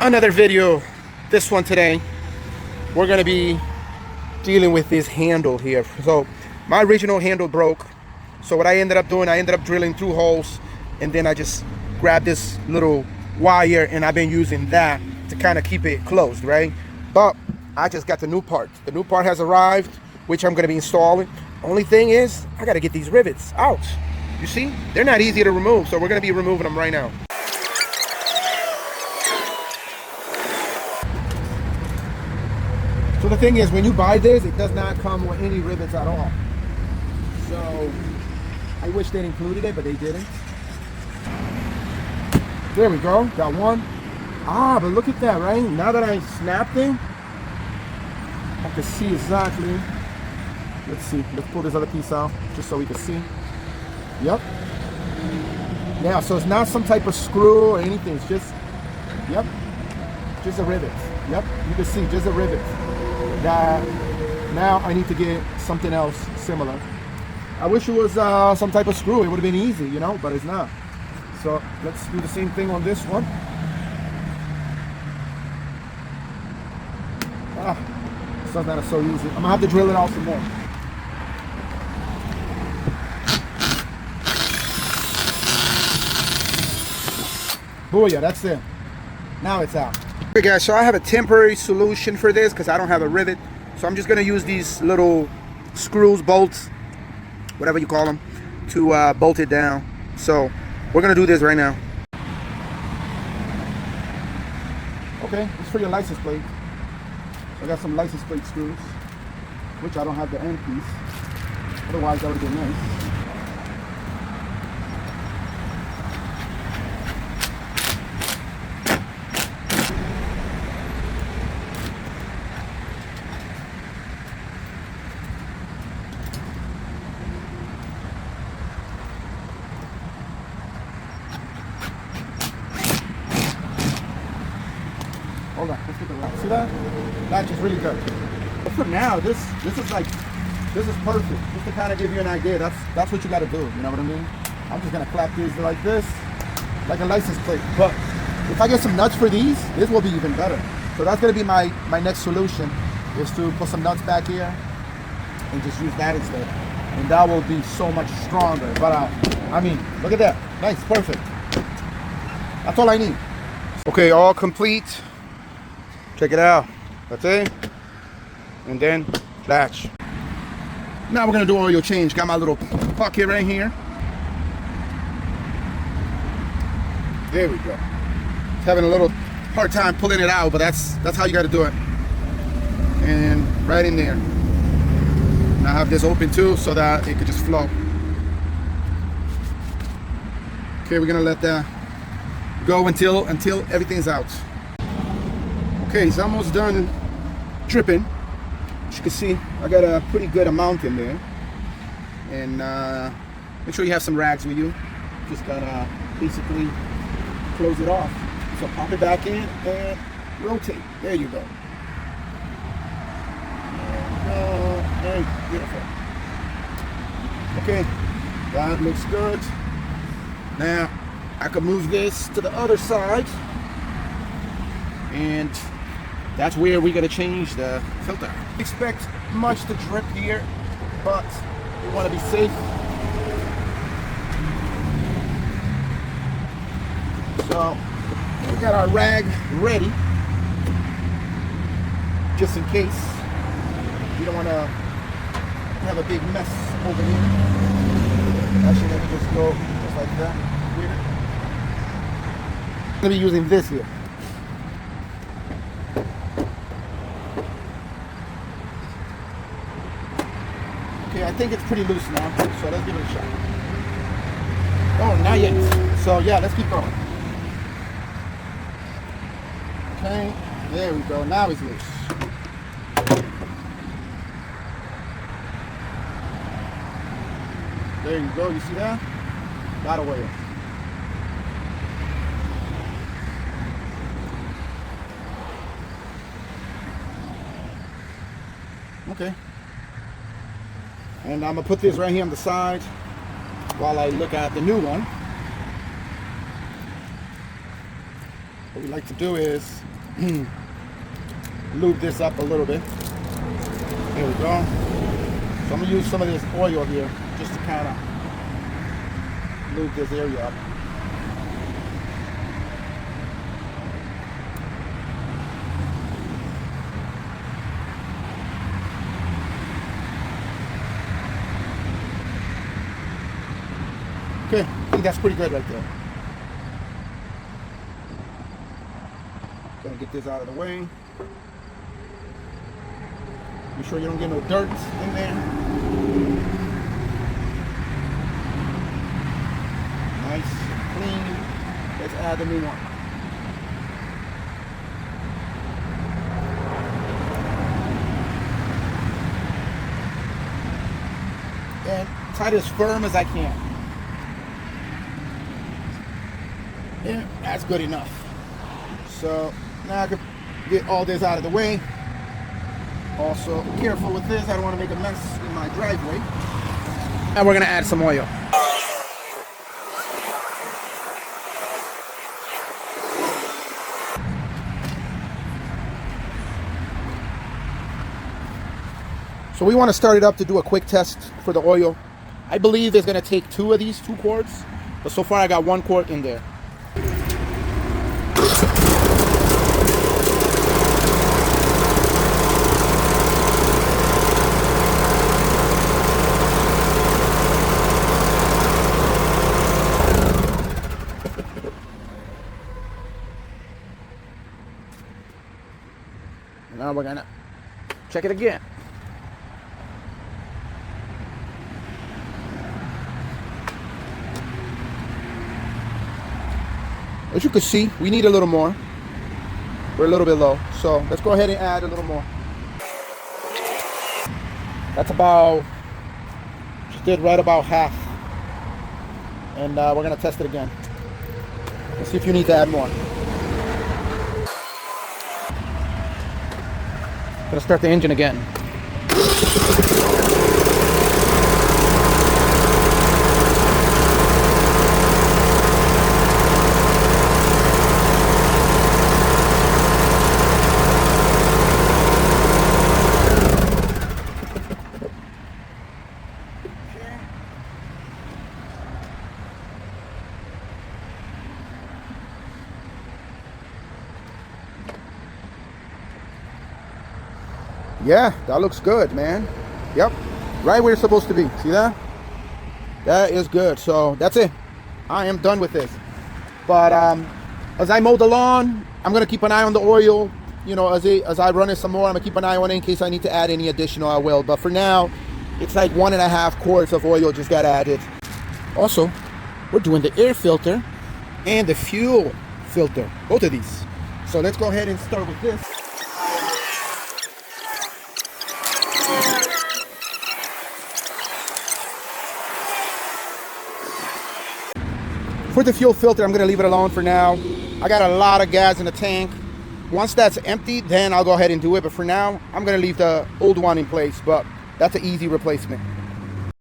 Another video. This one today, we're gonna be dealing with this handle here. So my original handle broke, so what I ended up doing, I ended up drilling 2 holes, and then I just grabbed this little wire, and I've been using that to kind of keep it closed, right? But I just got the new part. The new part has arrived, which I'm gonna be installing. Only thing is, I gotta get these rivets out. You see, they're not easy to remove, so we're gonna be removing them right now. So the thing is, when you buy this, it does not come with any rivets at all. So I wish they included it, but they didn't. There we go, got one. Ah, but look at that, right? Now that I snapped it, I can see exactly. Let's see, let's pull this other piece out, just so we can see. Yep. Yeah, so it's not some type of screw or anything, it's just, yep, just a rivet. Yep, you can see, just a rivet. That now I need to get something else similar. I wish it was some type of screw. It would have been easy, you know, but it's not. So let's do the same thing on this one. This one's not so easy. I'm gonna have to drill it out some more. Booyah, that's it. Now it's out. Okay guys, so I have a temporary solution for this because I don't have a rivet. So I'm just gonna use these little screws, bolts, whatever you call them, to bolt it down. So we're gonna do this right now. Okay, this is for your license plate. I got some license plate screws, which I don't have the end piece. Otherwise that would have been nice. Hold on, let's get the latch. See that? Latch is really good. But for now, this is perfect. Just to kind of give you an idea, that's what you got to do. You know what I mean? I'm just gonna clap these like this, like a license plate. But if I get some nuts for these, this will be even better. So that's gonna be my next solution, is to put some nuts back here and just use that instead. And that will be so much stronger. But I mean, look at that. Nice, perfect. That's all I need. Okay, all complete. Check it out. That's it. And then latch. Now we're gonna do oil change. Got my little pocket right here. There we go. Having a little hard time pulling it out, but that's how you gotta do it. And right in there. And I have this open too so that it could just flow. Okay, we're gonna let that go until everything's out. Okay, it's almost done dripping. As you can see, I got a pretty good amount in there. And make sure you have some rags with you. Just gotta basically close it off. So pop it back in and rotate. There you go. Very beautiful. Okay, that looks good. Now I can move this to the other side, and that's where we're gonna change the filter. Expect much to drip here, but we want to be safe. So we got our rag ready, just in case. We don't want to have a big mess over here. Actually, let me just go just like that. Here. I'm gonna be using this here. Okay, I think it's pretty loose now, so let's give it a shot. Oh, not yet. So yeah, let's keep going. Okay, there we go. Now it's loose. There you go. You see that? Got away. Okay. And I'm gonna put this right here on the side while I look at the new one. What we like to do is lube this up a little bit. There we go. So I'm gonna use some of this oil here just to kind of lube this area up. Okay, I think that's pretty good right there. Gonna get this out of the way. Be sure you don't get no dirt in there. Nice, clean. Let's add the new one. And try to as firm as I can. Yeah, that's good enough. So now I can get all this out of the way. Also, careful with this. I don't want to make a mess in my driveway. And we're going to add some oil. So we want to start it up to do a quick test for the oil. I believe it's going to take 2 of these 2 quarts. But so far I got 1 quart in there. Now we're gonna check it again. As you can see, we need a little more. We're a little bit low, so let's go ahead and add a little more. That's about, just did right about half. And we're gonna test it again. Let's see if you need to add more. Gonna start the engine again. Yeah, that looks good, man. Yep, right where it's supposed to be. See that? That is good. So that's it. I am done with this. But as I mow the lawn, I'm gonna keep an eye on the oil. You know, as I run it some more, I'm gonna keep an eye on it in case I need to add any additional. I will. But for now, it's like 1.5 quarts of oil just got added. Also, we're doing the air filter and the fuel filter, both of these. So let's go ahead and start with this. For the fuel filter, I'm gonna leave it alone for now. I got a lot of gas in the tank. Once that's empty, then I'll go ahead and do it. But for now, I'm gonna leave the old one in place, but that's an easy replacement.